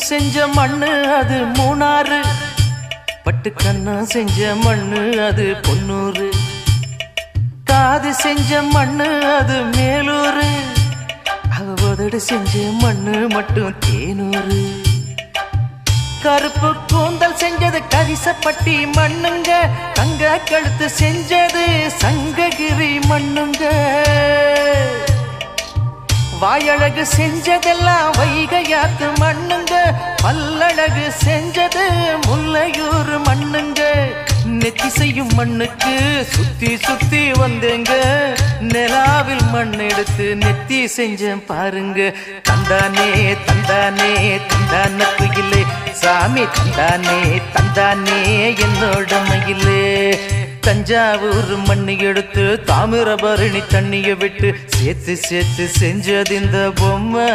செஞ்ச மண்ணு அது மூணாறு, பட்டு கண்ணா செஞ்ச மண்ணு அது பொன்னூறு, காது செஞ்ச மண்ணு அது மேலூரு, அவ உதடு செஞ்ச மண்ணு மட்டும் தேனூரு. கருப்பு கூந்தல் செஞ்சது கரிசப்பட்டி மண்ணுங்க, தங்க கழுத்து செஞ்சது சங்ககிரி மண்ணுங்க, வாயழகு செஞ்சதெல்லாம் வைகையாத்து மண்ணுங்க, பல்லழகு செஞ்சது முல்லையூர் மண்ணுங்க. நெத்தி செய்யும் மண்ணுக்கு சுத்தி சுத்தி வந்தேங்க, நிலாவில் மண் எடுத்து நெத்தி செஞ்சேன் பாருங்க. தந்தானே தந்தானே தந்தான குயிலே சாமி, தந்தானே தந்தானே என்னோட மயிலே. தஞ்சாவூர் மண்ணு எடுத்து தாமிரபரணி தண்ணிய விட்டு சேர்த்து சேர்த்து செஞ்சது இந்த பொம்மை.